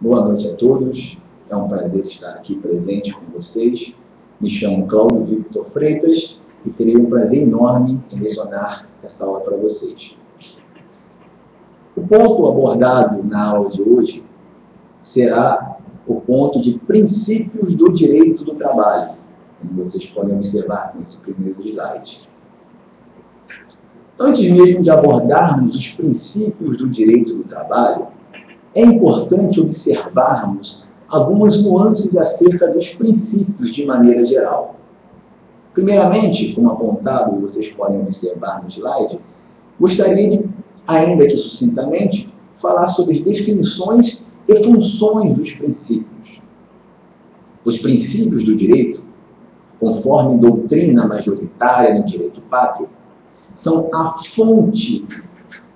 Boa noite a todos, é um prazer estar aqui presente com vocês. Me chamo Cláudio Victor Freitas e terei um prazer enorme em lecionar essa aula para vocês. O ponto abordado na aula de hoje será o ponto de princípios do direito do trabalho, como vocês podem observar nesse primeiro slide. Antes mesmo de abordarmos os princípios do direito do trabalho, é importante observarmos algumas nuances acerca dos princípios de maneira geral. Primeiramente, como apontado, vocês podem observar no slide, gostaria de, ainda que sucintamente, falar sobre as definições e funções dos princípios. Os princípios do direito, conforme doutrina majoritária no direito pátrio, são a fonte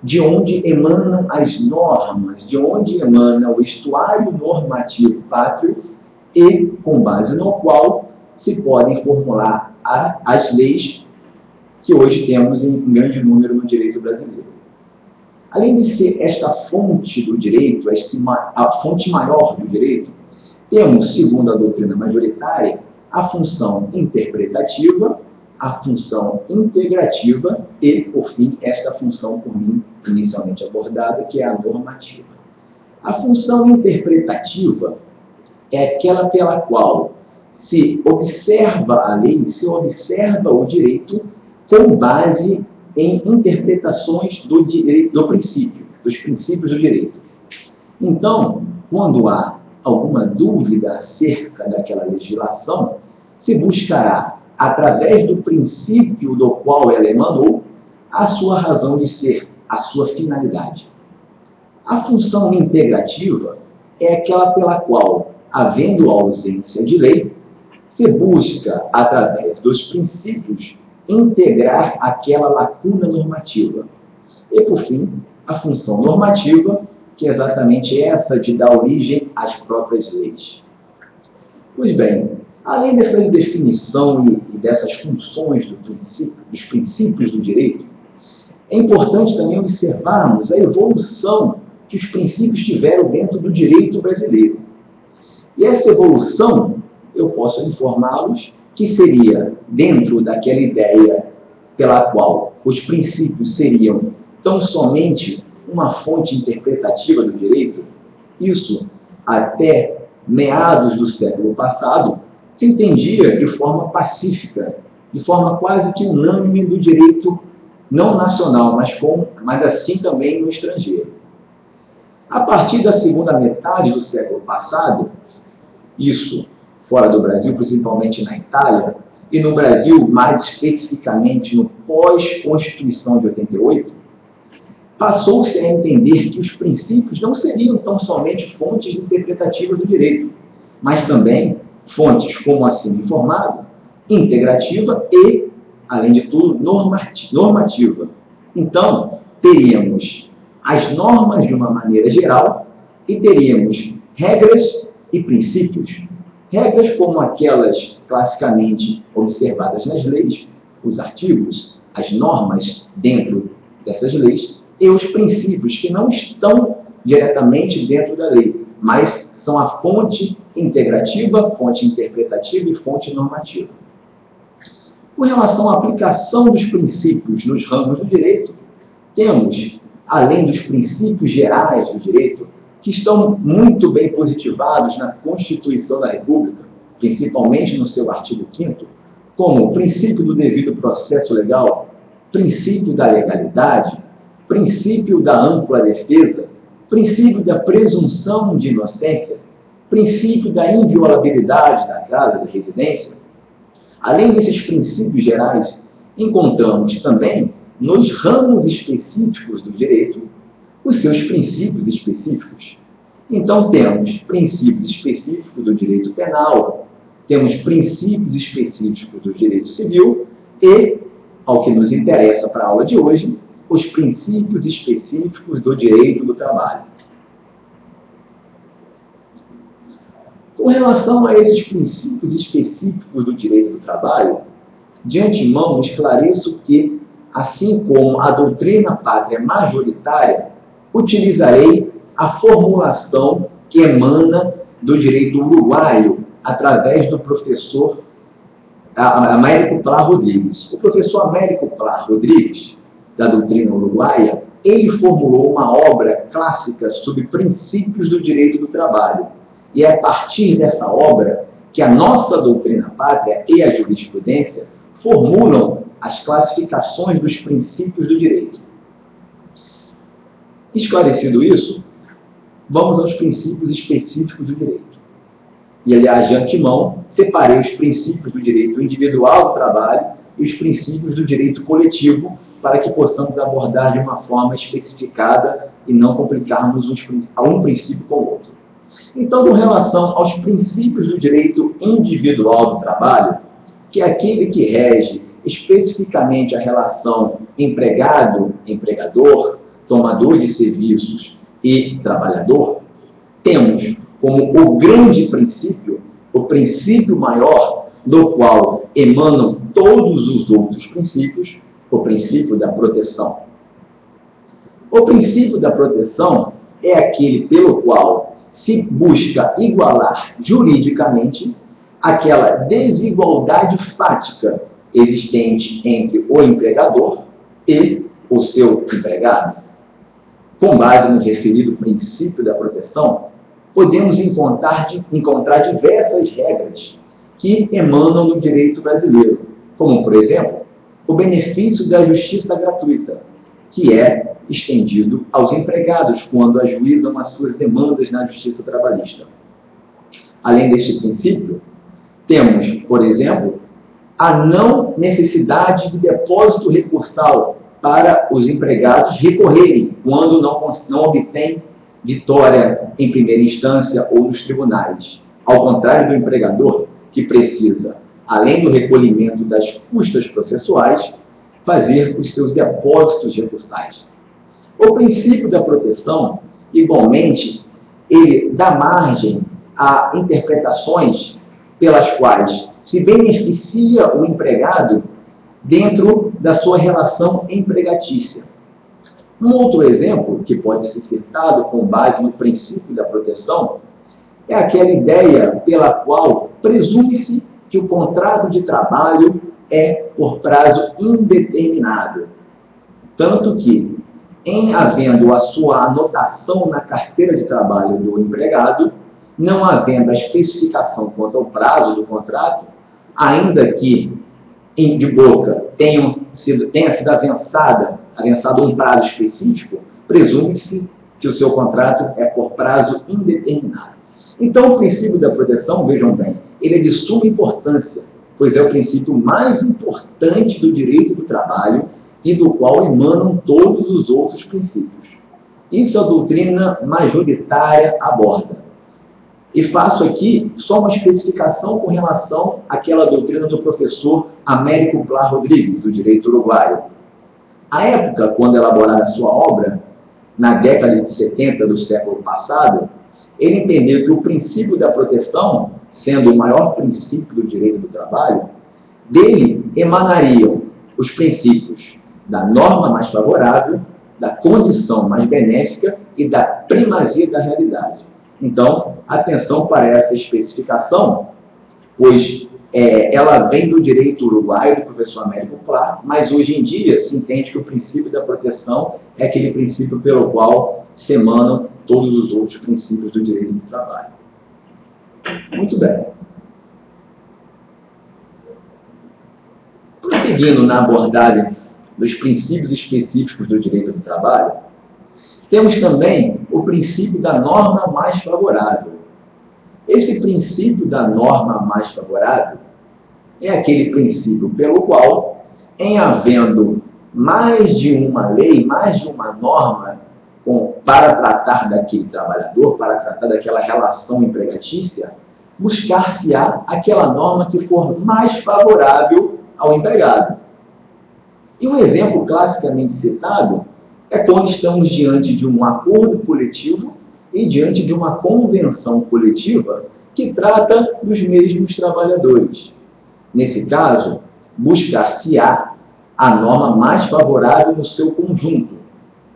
de onde emanam as normas, de onde emana o estuário normativo pátrio e com base no qual se podem formular as leis que hoje temos em grande número no direito brasileiro. Além de ser esta fonte do direito, a fonte maior do direito, temos, segundo a doutrina majoritária, a função interpretativa, a função integrativa e, por fim, esta função por mim inicialmente abordada, que é a normativa. A função interpretativa é aquela pela qual se observa a lei, se observa o direito com base em interpretações do princípio, dos princípios do direito. Então, quando há alguma dúvida acerca daquela legislação, se buscará, através do princípio do qual ela emanou, a sua razão de ser, a sua finalidade. A função integrativa é aquela pela qual, havendo ausência de lei, se busca, através dos princípios, integrar aquela lacuna normativa. E, por fim, a função normativa, que é exatamente essa de dar origem às próprias leis. Pois bem, além dessa definição e dessas funções dos princípios do direito, é importante também observarmos a evolução que os princípios tiveram dentro do direito brasileiro. E essa evolução, eu posso informá-los que seria dentro daquela ideia pela qual os princípios seriam tão somente uma fonte interpretativa do direito, isso até meados do século passado, se entendia de forma pacífica, de forma quase que unânime do direito não nacional, mas assim também no estrangeiro. A partir da segunda metade do século passado, isso fora do Brasil, principalmente na Itália, e no Brasil, mais especificamente no pós-Constituição de 88, passou-se a entender que os princípios não seriam tão somente fontes interpretativas do direito, mas também fontes, como assim informado, integrativa e, além de tudo, normativa. Então, teríamos as normas de uma maneira geral e teríamos regras e princípios. Regras como aquelas classicamente observadas nas leis, os artigos, as normas dentro dessas leis, e os princípios que não estão diretamente dentro da lei, mas são a fonte integrativa, fonte interpretativa e fonte normativa. Com relação à aplicação dos princípios nos ramos do direito, temos, além dos princípios gerais do direito, que estão muito bem positivados na Constituição da República, principalmente no seu artigo 5º, como o princípio do devido processo legal, princípio da legalidade, princípio da ampla defesa, princípio da presunção de inocência, princípio da inviolabilidade da casa de residência. Além desses princípios gerais, encontramos também, nos ramos específicos do direito, os seus princípios específicos. Então, temos princípios específicos do direito penal, temos princípios específicos do direito civil e, ao que nos interessa para a aula de hoje, os princípios específicos do direito do trabalho. Com relação a esses princípios específicos do direito do trabalho, de antemão esclareço que, assim como a doutrina pátria majoritária, utilizarei a formulação que emana do direito uruguaio, através do professor Américo Pla Rodrigues. O professor Américo Pla Rodrigues, da doutrina uruguaia, ele formulou uma obra clássica sobre princípios do direito do trabalho. E é a partir dessa obra que a nossa doutrina pátria e a jurisprudência formulam as classificações dos princípios do direito. Esclarecido isso, vamos aos princípios específicos do direito. E, aliás, de antemão, separei os princípios do direito individual do trabalho e os princípios do direito coletivo para que possamos abordar de uma forma especificada e não complicarmos um princípio com o outro. Então, com relação aos princípios do direito individual do trabalho, que é aquele que rege especificamente a relação empregado-empregador, tomador de serviços e trabalhador, temos como o grande princípio, o princípio maior, do qual emanam todos os outros princípios, o princípio da proteção. O princípio da proteção é aquele pelo qual se busca igualar juridicamente aquela desigualdade fática existente entre o empregador e o seu empregado. Com base no referido princípio da proteção, podemos encontrar diversas regras que emanam do direito brasileiro, como, por exemplo, o benefício da justiça gratuita, que é estendido aos empregados quando ajuizam as suas demandas na justiça trabalhista. Além deste princípio, temos, por exemplo, a não necessidade de depósito recursal para os empregados recorrerem quando não obtêm vitória em primeira instância ou nos tribunais. Ao contrário do empregador, que precisa, além do recolhimento das custas processuais, fazer os seus depósitos recursais. O princípio da proteção, igualmente, ele dá margem a interpretações pelas quais se beneficia o empregado dentro da sua relação empregatícia. Um outro exemplo, que pode ser citado com base no princípio da proteção, é aquela ideia pela qual presume-se que o contrato de trabalho é por prazo indeterminado. Tanto que, em havendo a sua anotação na carteira de trabalho do empregado, não havendo a especificação quanto ao prazo do contrato, ainda que de boca tenha sido avançado um prazo específico, presume-se que o seu contrato é por prazo indeterminado. Então, o princípio da proteção, vejam bem, ele é de suma importância, pois é o princípio mais importante do direito do trabalho e do qual emanam todos os outros princípios. Isso a doutrina majoritária aborda. E faço aqui só uma especificação com relação àquela doutrina do professor Américo Pla Rodrigues, do direito uruguaio. À época, quando elaborara a sua obra, na década de 70 do século passado, ele entendeu que o princípio da proteção, sendo o maior princípio do direito do trabalho, dele emanariam os princípios da norma mais favorável, da condição mais benéfica e da primazia da realidade. Então, atenção para essa especificação, pois ela vem do direito uruguaio, do professor Américo Pla, mas hoje em dia se entende que o princípio da proteção é aquele princípio pelo qual se emanam todos os outros princípios do direito do trabalho. Muito bem. Prosseguindo na abordagem dos princípios específicos do direito do trabalho, temos também o princípio da norma mais favorável. Esse princípio da norma mais favorável é aquele princípio pelo qual, em havendo mais de uma lei, mais de uma norma para tratar daquele trabalhador, para tratar daquela relação empregatícia, buscar-se-á aquela norma que for mais favorável ao empregado. E um exemplo classicamente citado é quando estamos diante de um acordo coletivo e diante de uma convenção coletiva que trata dos mesmos trabalhadores. Nesse caso, buscar-se-á a norma mais favorável no seu conjunto.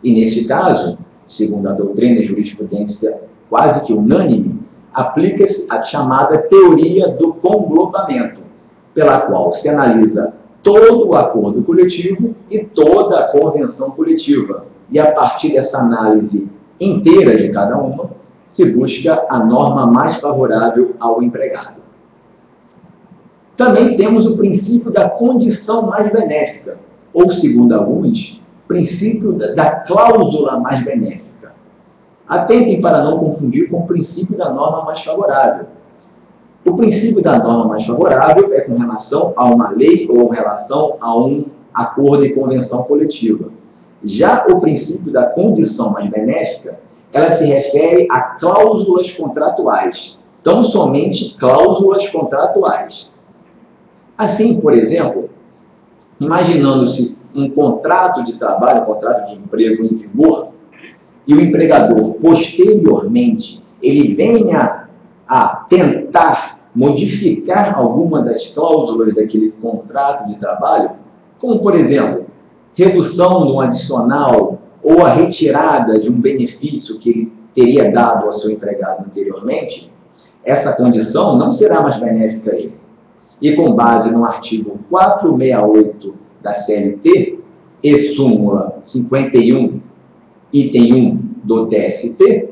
E nesse caso, segundo a doutrina e jurisprudência quase que unânime, aplica-se a chamada teoria do conglobamento, pela qual se analisa todo o acordo coletivo e toda a convenção coletiva. E a partir dessa análise inteira de cada uma, se busca a norma mais favorável ao empregado. Também temos o princípio da condição mais benéfica, ou, segundo alguns, princípio da cláusula mais benéfica. Atentem para não confundir com o princípio da norma mais favorável. O princípio da norma mais favorável é com relação a uma lei ou com relação a um acordo e convenção coletiva. Já o princípio da condição mais benéfica, ela se refere a cláusulas contratuais, tão somente cláusulas contratuais. Assim, por exemplo, imaginando-se um contrato de trabalho, um contrato de emprego em vigor, e o empregador, posteriormente, ele venha a tentar modificar alguma das cláusulas daquele contrato de trabalho, como, por exemplo, redução de um adicional ou a retirada de um benefício que ele teria dado ao seu empregado anteriormente, essa condição não será mais benéfica a ele. E com base no artigo 468 da CLT e súmula 51, item 1 do TST,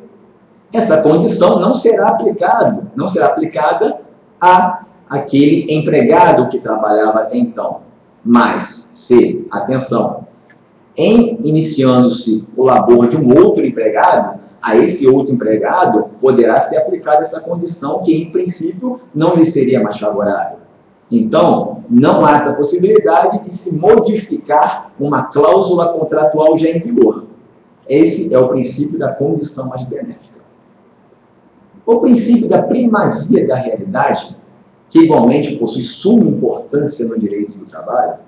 essa condição não será aplicada a aquele empregado que trabalhava até então. Mas, se, atenção, iniciando-se o labor de um outro empregado, a esse outro empregado poderá ser aplicada essa condição que, em princípio, não lhe seria mais favorável. Então, não há essa possibilidade de se modificar uma cláusula contratual já em vigor. Esse é o princípio da condição mais benéfica. O princípio da primazia da realidade, que igualmente possui suma importância no direito do trabalho,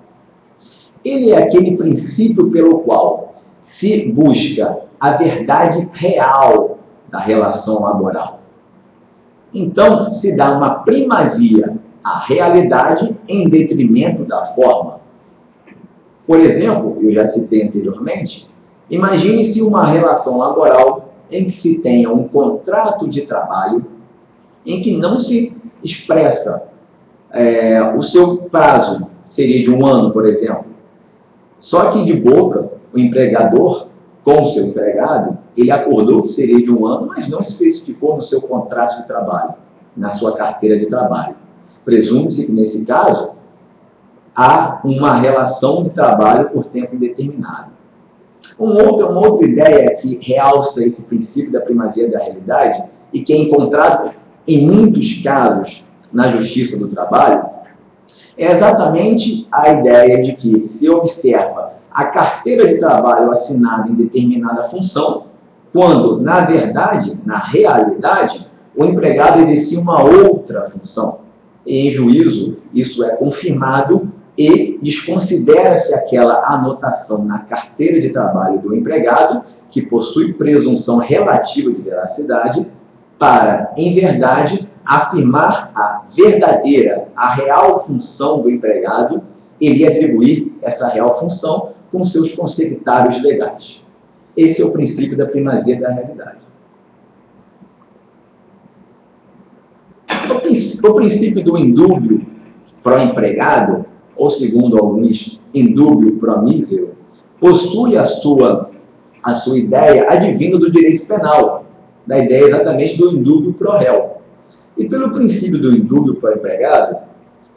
ele é aquele princípio pelo qual se busca a verdade real da relação laboral. Então, se dá uma primazia à realidade em detrimento da forma. Por exemplo, eu já citei anteriormente, imagine-se uma relação laboral em que se tenha um contrato de trabalho em que não se expressa o seu prazo, seria de 1 ano, por exemplo. Só que de boca, o empregador, com o seu empregado, ele acordou que seria de 1 ano, mas não especificou no seu contrato de trabalho, na sua carteira de trabalho. Presume-se que, nesse caso, há uma relação de trabalho por tempo indeterminado. Uma outra ideia que realça esse princípio da primazia da realidade e que é encontrado em muitos casos na Justiça do Trabalho é exatamente a ideia de que se observa a carteira de trabalho assinada em determinada função, quando, na verdade, na realidade, o empregado exercia uma outra função. E, em juízo, isso é confirmado e desconsidera-se aquela anotação na carteira de trabalho do empregado, que possui presunção relativa de veracidade, para, em verdade, afirmar a verdadeira, a real função do empregado e lhe atribuir essa real função com seus consecutários legais. Esse é o princípio da primazia da realidade. O princípio do indúbio pró-empregado, ou segundo alguns, indúbio pró-mísero, possui a sua ideia advinda do direito penal, da ideia exatamente do indúbio pró-réu. E pelo princípio do indúbio pró-empregado,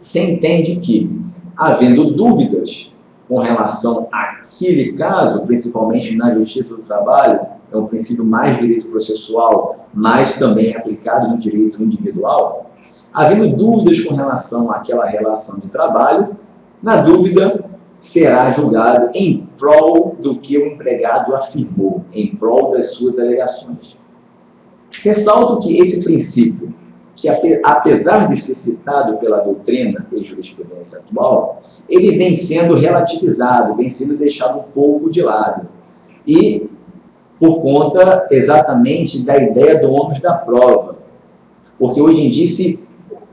se entende que, havendo dúvidas com relação àquele caso, principalmente na Justiça do Trabalho, é um princípio mais direito processual, mas também aplicado no direito individual, havendo dúvidas com relação àquela relação de trabalho, na dúvida será julgado em prol do que o empregado afirmou, em prol das suas alegações. Ressalto que esse princípio, que apesar de ser citado pela doutrina e jurisprudência atual, ele vem sendo relativizado, vem sendo deixado um pouco de lado. E por conta exatamente da ideia do ônus da prova. Porque hoje em dia se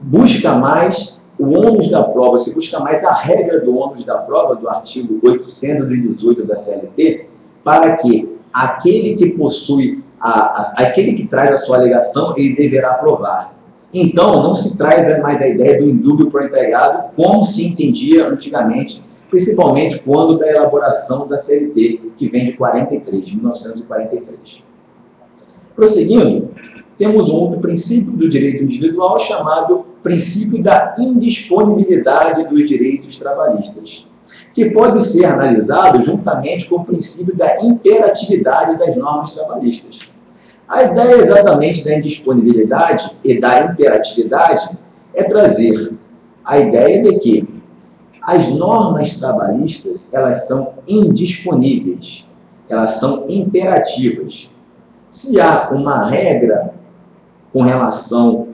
busca mais o ônus da prova, se busca mais a regra do ônus da prova, do artigo 818 da CLT, para que aquele que possui aquele que traz a sua alegação, ele deverá provar. Então, não se traz mais a ideia do indúbio pro empregado, como se entendia antigamente, principalmente quando da elaboração da CLT, que vem de 1943. Prosseguindo, temos um outro princípio do direito individual chamado princípio da indisponibilidade dos direitos trabalhistas, que pode ser analisado juntamente com o princípio da imperatividade das normas trabalhistas. A ideia exatamente da indisponibilidade e da imperatividade é trazer a ideia de que as normas trabalhistas, elas são indisponíveis, elas são imperativas. Se há uma regra com relação,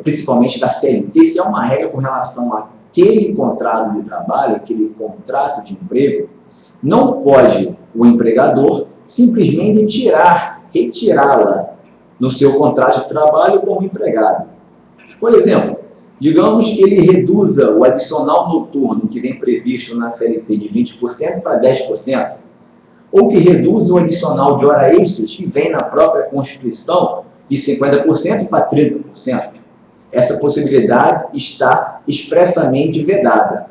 principalmente da CLT, se há uma regra com relação àquele contrato de trabalho, aquele contrato de emprego, não pode o empregador simplesmente retirá-la no seu contrato de trabalho como empregado. Por exemplo, digamos que ele reduza o adicional noturno que vem previsto na CLT de 20% para 10%, ou que reduza o adicional de hora extras que vem na própria Constituição de 50% para 30%. Essa possibilidade está expressamente vedada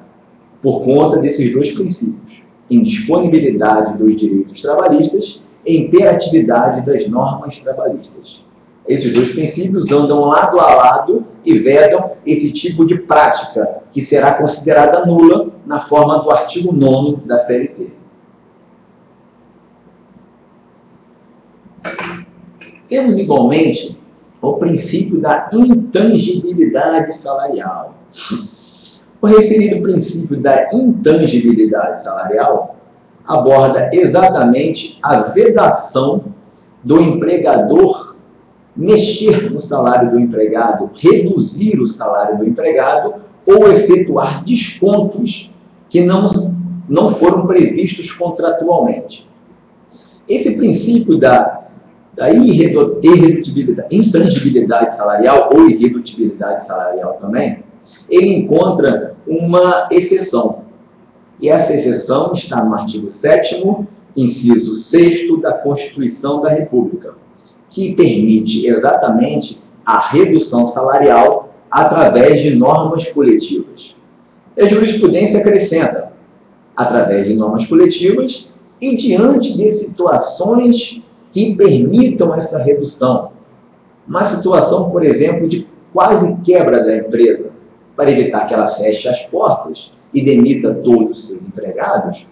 por conta desses dois princípios: indisponibilidade dos direitos trabalhistas e imperatividade das normas trabalhistas. Esses dois princípios andam lado a lado e vedam esse tipo de prática, que será considerada nula na forma do artigo 9º da CLT. Temos igualmente o princípio da intangibilidade salarial. O referido princípio da intangibilidade salarial aborda exatamente a vedação do empregador mexer no salário do empregado, reduzir o salário do empregado ou efetuar descontos que não foram previstos contratualmente. Esse princípio da intangibilidade salarial, ou irredutibilidade salarial também, ele encontra uma exceção. E essa exceção está no artigo 7º, inciso 6º da Constituição da República, que permite exatamente a redução salarial através de normas coletivas. A jurisprudência acrescenta, através de normas coletivas e diante de situações que permitam essa redução. Uma situação, por exemplo, de quase quebra da empresa, para evitar que ela feche as portas e demita todos os seus empregados,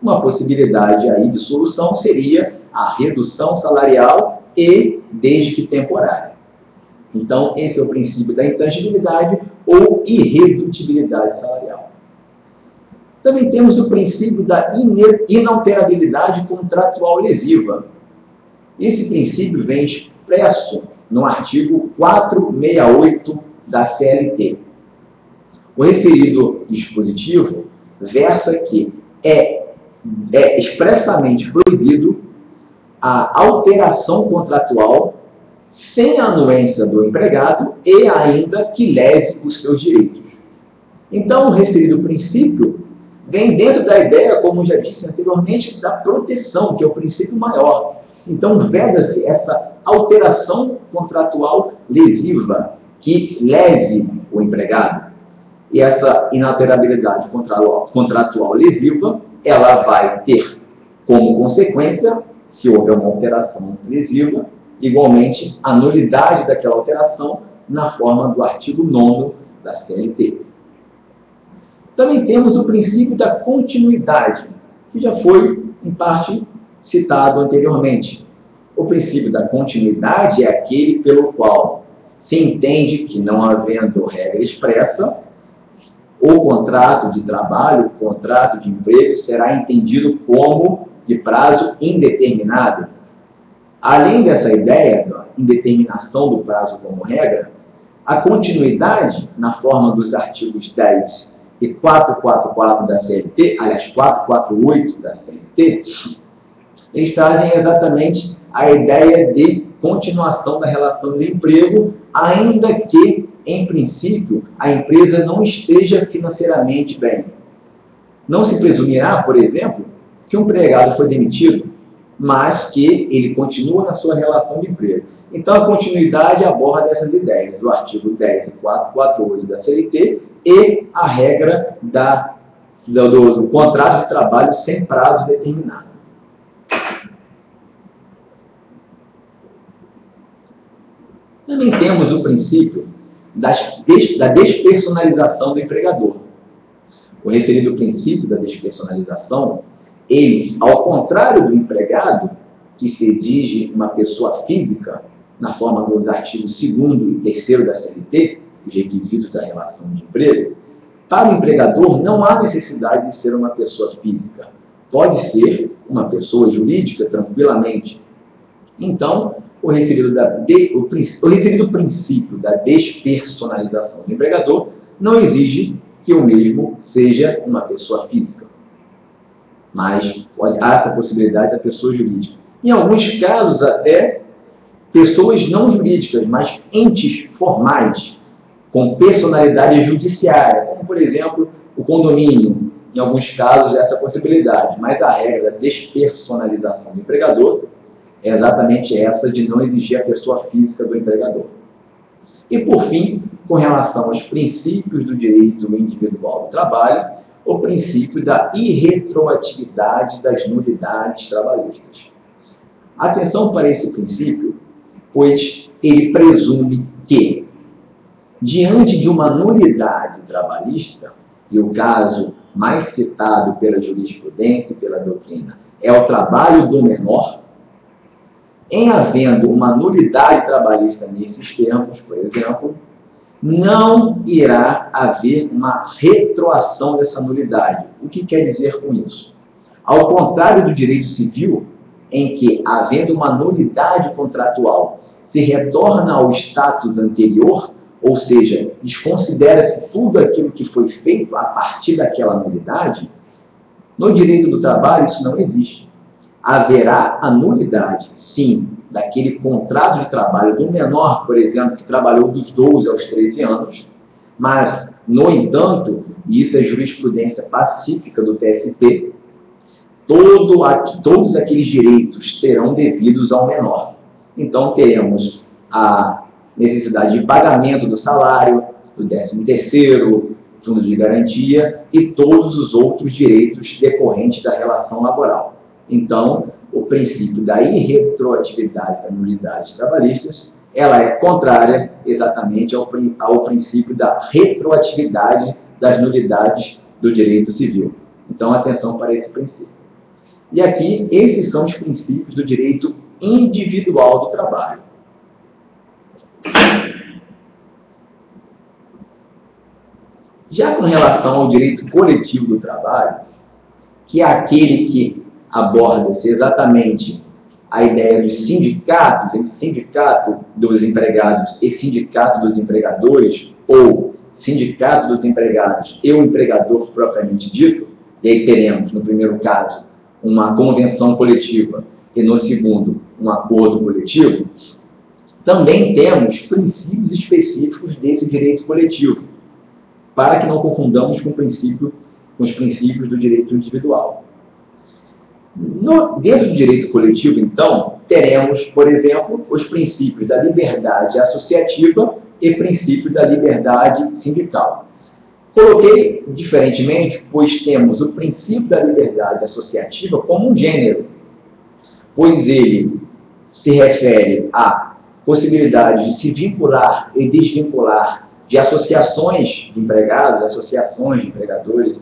uma possibilidade aí de solução seria a redução salarial e desde que temporária. Então, esse é o princípio da intangibilidade ou irredutibilidade salarial. Também temos o princípio da inalterabilidade contratual lesiva. Esse princípio vem expresso no artigo 468 da CLT. O referido dispositivo versa que é expressamente proibido a alteração contratual sem a anuência do empregado e ainda que lese os seus direitos. Então, o referido princípio vem dentro da ideia, como já disse anteriormente, da proteção, que é o princípio maior. Então, veda-se essa alteração contratual lesiva que lese o empregado. E essa inalterabilidade contratual lesiva, ela vai ter como consequência, se houver uma alteração lesiva, igualmente a nulidade daquela alteração na forma do artigo 9º da CLT. Também temos o princípio da continuidade, que já foi, em parte, citado anteriormente. O princípio da continuidade é aquele pelo qual se entende que, não havendo regra expressa, o contrato de trabalho, o contrato de emprego, será entendido como de prazo indeterminado. Além dessa ideia da indeterminação do prazo como regra, a continuidade, na forma dos artigos 10 e 444 da CLT, aliás, 448 da CLT, eles trazem exatamente a ideia de continuação da relação de emprego, ainda que, em princípio, a empresa não esteja financeiramente bem. Não se presumirá, por exemplo, que um empregado foi demitido, mas que ele continua na sua relação de emprego. Então, a continuidade aborda essas ideias do artigo 10.448 da CLT e a regra do contrato de trabalho sem prazo determinado. Também temos o princípio da despersonalização do empregador. O referido princípio da despersonalização, ele, ao contrário do empregado, que se exige uma pessoa física, na forma dos artigos 2º e 3º da CLT, os requisitos da relação de emprego, para o empregador não há necessidade de ser uma pessoa física. Pode ser uma pessoa jurídica, tranquilamente. Então, o referido princípio da despersonalização do empregador não exige que o mesmo seja uma pessoa física. Mas há essa possibilidade da pessoa jurídica. Em alguns casos, até pessoas não jurídicas, mas entes formais, com personalidade judiciária, como, por exemplo, o condomínio. Em alguns casos, essa possibilidade. Mas a regra da despersonalização do empregador é exatamente essa de não exigir a pessoa física do empregador. E, por fim, com relação aos princípios do direito individual do trabalho, o princípio da irretroatividade das nulidades trabalhistas. Atenção para esse princípio, pois ele presume que, diante de uma nulidade trabalhista, e o caso mais citado pela jurisprudência e pela doutrina é o trabalho do menor, em havendo uma nulidade trabalhista nesses termos, por exemplo, não irá haver uma retroação dessa nulidade. O que quer dizer com isso? Ao contrário do direito civil, em que, havendo uma nulidade contratual, se retorna ao status anterior, ou seja, desconsidera-se tudo aquilo que foi feito a partir daquela nulidade, no direito do trabalho isso não existe. Haverá a nulidade, sim, daquele contrato de trabalho do menor, por exemplo, que trabalhou dos 12 aos 13 anos, mas, no entanto, e isso é jurisprudência pacífica do TST, todos aqueles direitos serão devidos ao menor. Então, teremos a necessidade de pagamento do salário, do 13º, fundo de garantia e todos os outros direitos decorrentes da relação laboral. Então, o princípio da irretroatividade das nulidades trabalhistas, ela é contrária exatamente ao princípio da retroatividade das nulidades do direito civil. Então, atenção para esse princípio. E aqui, esses são os princípios do direito individual do trabalho. Já com relação ao direito coletivo do trabalho, que é aquele que aborda-se exatamente a ideia dos sindicatos, entre sindicato dos empregados e sindicato dos empregadores, ou sindicato dos empregados e o empregador propriamente dito, e aí teremos, no primeiro caso, uma convenção coletiva e, no segundo, um acordo coletivo, também temos princípios específicos desse direito coletivo, para que não confundamos com os princípios do direito individual. Dentro do direito coletivo, então, teremos, por exemplo, os princípios da liberdade associativa e princípio da liberdade sindical. Coloquei diferentemente, pois temos o princípio da liberdade associativa como um gênero, pois ele se refere à possibilidade de se vincular e desvincular de associações de empregados, associações de empregadores,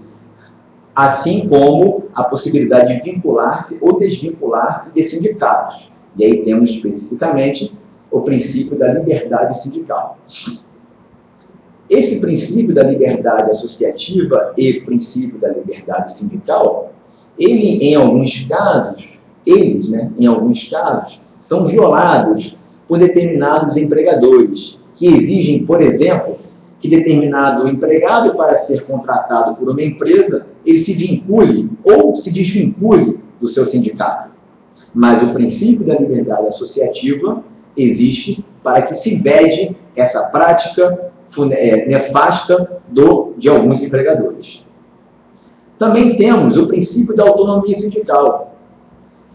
assim como a possibilidade de vincular-se ou desvincular-se de sindicatos. E aí temos especificamente o princípio da liberdade sindical. Esse princípio da liberdade associativa e princípio da liberdade sindical, em alguns casos, são violados por determinados empregadores, que exigem, por exemplo, que determinado empregado, para ser contratado por uma empresa, ele se vincule ou se desvincule do seu sindicato. Mas o princípio da liberdade associativa existe para que se vede essa prática nefasta de alguns empregadores. Também temos o princípio da autonomia sindical.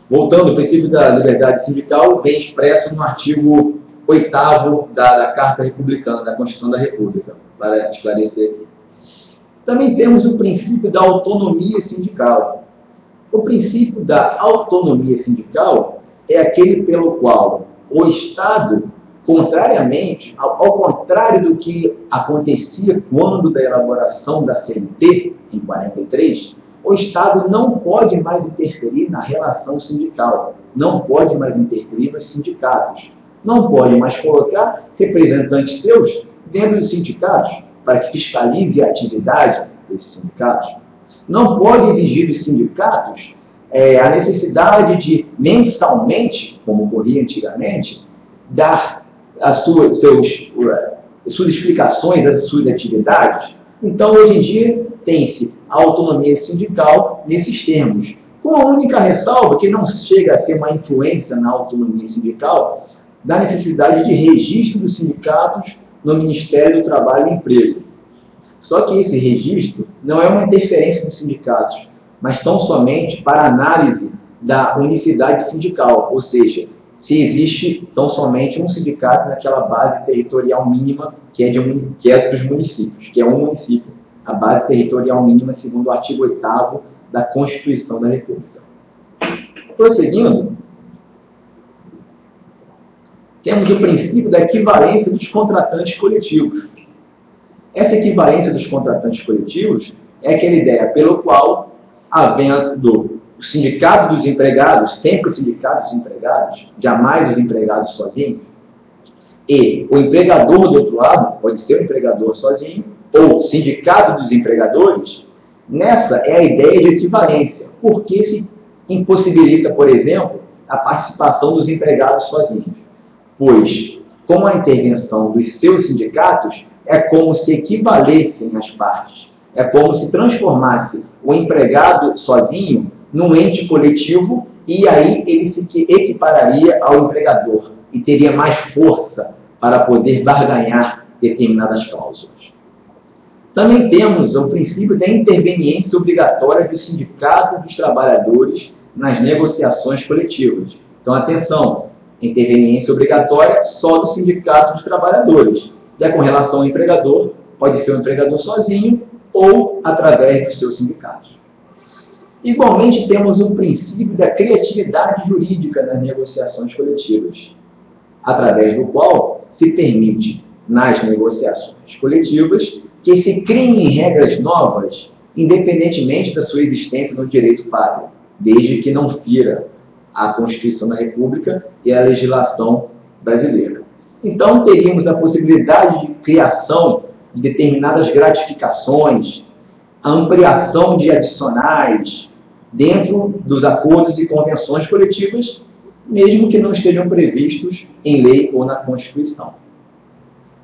Voltando, o princípio da liberdade sindical vem expresso no artigo 8º da Carta Republicana, da Constituição da República, para esclarecer aqui. Também temos o princípio da autonomia sindical. O princípio da autonomia sindical é aquele pelo qual o Estado, ao contrário do que acontecia quando da elaboração da CLT, em 43, o Estado não pode mais interferir na relação sindical, não pode mais interferir nos sindicatos, não pode mais colocar representantes seus dentro dos sindicatos para que fiscalize a atividade desses sindicatos. Não pode exigir dos sindicatos a necessidade de, mensalmente, como ocorria antigamente, dar as suas explicações das suas atividades. Então, hoje em dia, tem-se a autonomia sindical nesses termos, com a única ressalva que não chega a ser uma influência na autonomia sindical da necessidade de registro dos sindicatos no Ministério do Trabalho e Emprego. Só que esse registro não é uma interferência dos sindicatos, mas tão somente para análise da unicidade sindical, ou seja, se existe tão somente um sindicato naquela base territorial mínima que é dos municípios, que é um município, a base territorial mínima segundo o artigo 8º da Constituição da República. Prosseguindo, temos o princípio da equivalência dos contratantes coletivos. Essa equivalência dos contratantes coletivos é aquela ideia pelo qual, havendo o sindicato dos empregados, sempre o sindicato dos empregados, jamais os empregados sozinhos, e o empregador do outro lado, pode ser o empregador sozinho, ou sindicato dos empregadores, nessa é a ideia de equivalência, porque se impossibilita, por exemplo, a participação dos empregados sozinhos. Pois, com a intervenção dos seus sindicatos, é como se equivalessem as partes. É como se transformasse o empregado sozinho num ente coletivo e aí ele se equipararia ao empregador e teria mais força para poder barganhar determinadas cláusulas. Também temos o princípio da interveniência obrigatória do sindicato dos trabalhadores nas negociações coletivas. Então, atenção, interveniência obrigatória só do sindicato dos trabalhadores. E com relação ao empregador, pode ser o empregador sozinho ou através dos seus sindicatos. Igualmente, temos o princípio da criatividade jurídica nas negociações coletivas, através do qual se permite, nas negociações coletivas, que se criem regras novas, independentemente da sua existência no direito pátrio, desde que não fira a Constituição da República e a legislação brasileira. Então, teríamos a possibilidade de criação de determinadas gratificações, a ampliação de adicionais dentro dos acordos e convenções coletivas, mesmo que não estejam previstos em lei ou na Constituição.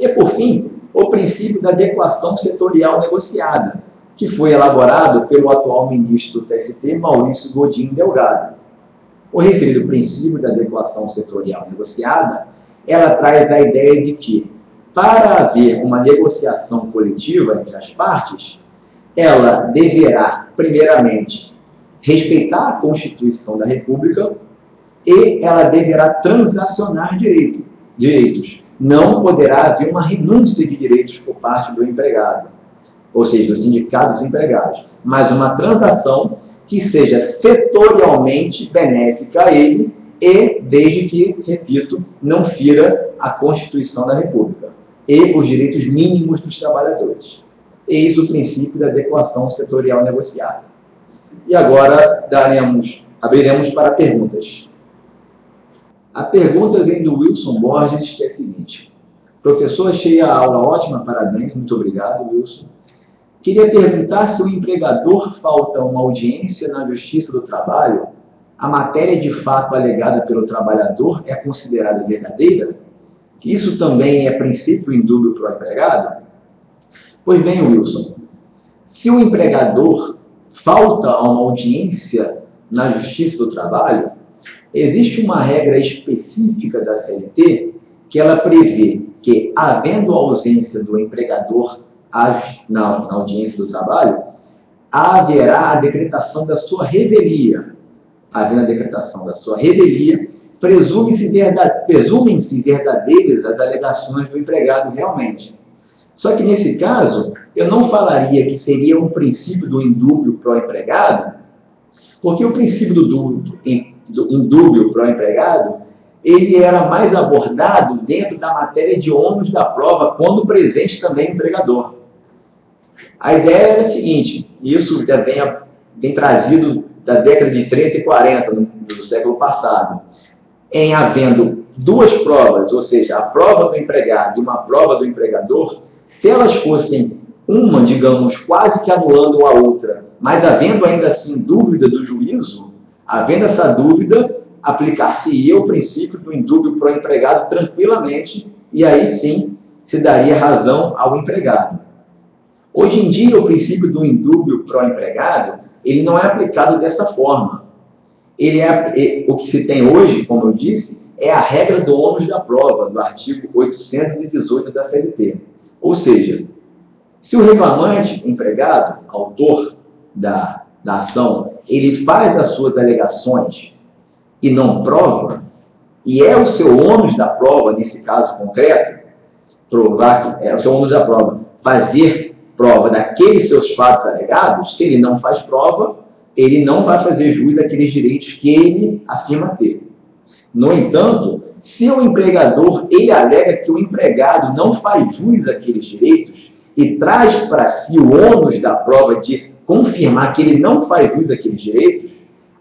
E, por fim, o princípio da adequação setorial negociada, que foi elaborado pelo atual ministro do TST, Maurício Godinho Delgado. O referido princípio da adequação setorial negociada, ela traz a ideia de que, para haver uma negociação coletiva entre as partes, ela deverá, primeiramente, respeitar a Constituição da República e ela deverá transacionar direitos. Não poderá haver uma renúncia de direitos por parte do empregado, ou seja, dos sindicatos dos empregados, mas uma transação que seja setorialmente benéfica a ele e desde que, repito, não fira a Constituição da República e os direitos mínimos dos trabalhadores. Eis o princípio da adequação setorial negociada. E agora abriremos para perguntas. A pergunta vem do Wilson Borges, que é a seguinte: professor, achei a aula ótima, parabéns, muito obrigado, Wilson. Queria perguntar se o empregador falta uma audiência na Justiça do Trabalho, a matéria de fato alegada pelo trabalhador é considerada verdadeira? Isso também é princípio indúbio para o empregado? Pois bem, Wilson, se o empregador falta a uma audiência na Justiça do Trabalho, existe uma regra específica da CLT que ela prevê que, havendo ausência do empregador na audiência do trabalho, haverá a decretação da sua revelia. havendo a decretação da sua revelia, presumem-se verdadeiras as alegações do empregado realmente. Só que nesse caso, eu não falaria que seria um princípio do indúbio pro empregado, porque o princípio do indúbio pro empregado, ele era mais abordado dentro da matéria de ônus da prova, quando presente também o empregador. A ideia era a seguinte, e isso já vem trazido da década de 30 e 40 do século passado, em havendo duas provas, ou seja, a prova do empregado e uma prova do empregador, se elas fossem uma, digamos, quase que anulando a outra, mas havendo ainda assim dúvida do juízo, havendo essa dúvida, aplicar-se-ia o princípio do indúbio pro empregado tranquilamente, e aí sim se daria razão ao empregado. Hoje em dia, o princípio do indúbio pro empregado, ele não é aplicado dessa forma. O que se tem hoje, como eu disse, é a regra do ônus da prova, do artigo 818 da CLT. Ou seja, se o reclamante, empregado, autor da ação, ele faz as suas alegações e não prova, e é o seu ônus da prova, nesse caso concreto, provar que é o seu ônus da prova, fazer prova daqueles seus fatos alegados, se ele não faz prova, ele não vai fazer jus àqueles direitos que ele afirma ter. No entanto, se o empregador ele alega que o empregado não faz jus àqueles direitos e traz para si o ônus da prova de confirmar que ele não faz jus àqueles direitos,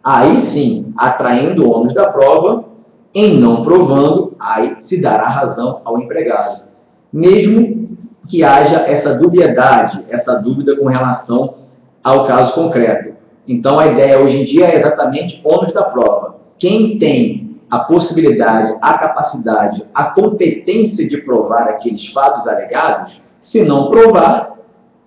aí sim, atraindo o ônus da prova, em não provando, aí se dará razão ao empregado. Mesmo que haja essa dubiedade, essa dúvida com relação ao caso concreto. Então, a ideia hoje em dia é exatamente ônus da prova. Quem tem a possibilidade, a capacidade, a competência de provar aqueles fatos alegados, se não provar,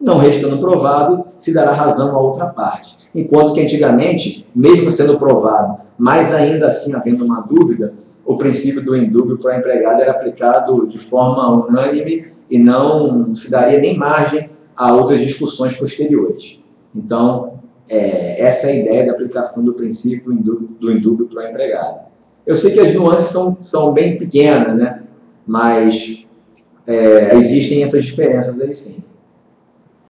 não restando provado, se dará razão à outra parte. Enquanto que antigamente, mesmo sendo provado, mas ainda assim havendo uma dúvida, o princípio do indúbio pro empregado era aplicado de forma unânime e não se daria nem margem a outras discussões posteriores. Então, essa é a ideia da aplicação do princípio do indúbio pro empregado. Eu sei que as nuances são bem pequenas, né? Mas existem essas diferenças aí sim.